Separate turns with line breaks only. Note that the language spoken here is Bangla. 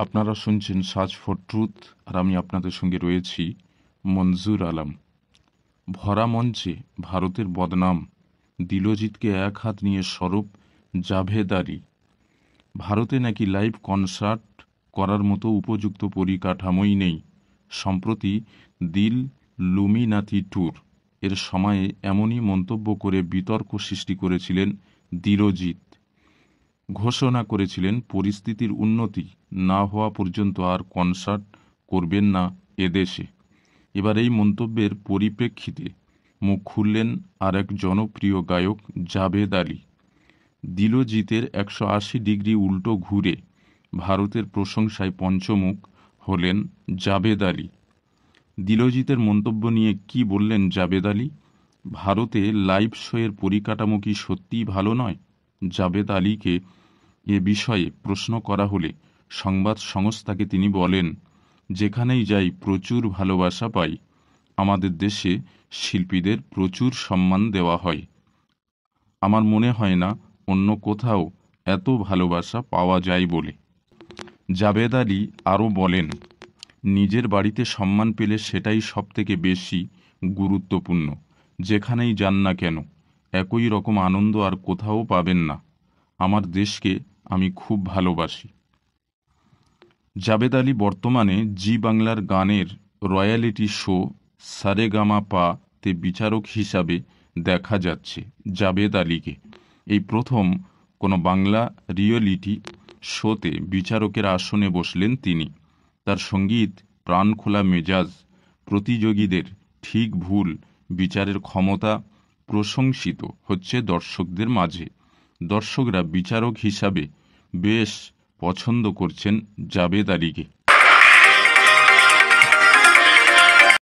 আপনারা শুনছেন সার্চ ফর ট্রুথ, আর আমি আপনাদের সঙ্গে রয়েছি মনজুর আলম। ভরা মঞ্চে ভারতের বদনাম, দিলজিৎকে এক হাত নিয়ে সরব জাভেদ আলী। ভারতে নাকি লাইভ কনসার্ট করার মতো উপযুক্ত পরিকাঠামোই নেই। সম্প্রতি দিল লুমিনাতি ট্যুর এর সময়ে এমনই মন্তব্য করে বিতর্ক সৃষ্টি করেছিলেন দিলজিৎ। ঘোষণা করেছিলেন পরিস্থিতির উন্নতি না হওয়া পর্যন্ত আর কনসার্ট করবেন না এদেশে। এবার এই মন্তব্যের পরিপ্রেক্ষিতে মুখ খুললেন আর এক জনপ্রিয় গায়ক জাভেদ আলী। দিলজিতের 180 ডিগ্রি উল্টো ঘুরে ভারতের প্রশংসায় পঞ্চমুখ হলেন জাভেদ আলী। দিলজিতের মন্তব্য নিয়ে কি বললেন জাভেদ আলী? ভারতে লাইভ শোয়ের পরিকাঠামো কি সত্যিই ভালো নয়? জাভেদ আলীকে এ বিষয়ে প্রশ্ন করা হলে সংবাদ সংস্থাকে তিনি বলেন, যেখানেই যাই প্রচুর ভালোবাসা পাই। আমাদের দেশে শিল্পীদের প্রচুর সম্মান দেওয়া হয়। আমার মনে হয় না অন্য কোথাও এত ভালোবাসা পাওয়া যায় বলে। জাভেদ আলী আরও বলেন, নিজের বাড়িতে সম্মান পেলে সেটাই সবথেকে বেশি গুরুত্বপূর্ণ। যেখানেই যান না কেন একই রকম আনন্দ আর কোথাও পাবেন না। আমার দেশকে আমি খুব ভালোবাসি। জাভেদ আলী বর্তমানে জি বাংলার গানের রয়্যালিটি শো সারেগামাপা তে বিচারক হিসাবে দেখা যাচ্ছে জাভেদ আলীকে। এই প্রথম কোনো বাংলা রিয়েলিটি শোতে বিচারকের আসনে বসলেন তিনি। তার সঙ্গীত, প্রাণখোলা মেজাজ, প্রতিযোগীদের ঠিক ভুল বিচারের ক্ষমতা প্রশংসিত হচ্ছে দর্শকদের মাঝে। দর্শকরা বিচারক হিসাবে বেশ পছন্দ করছেন জাভেদ আলীকে।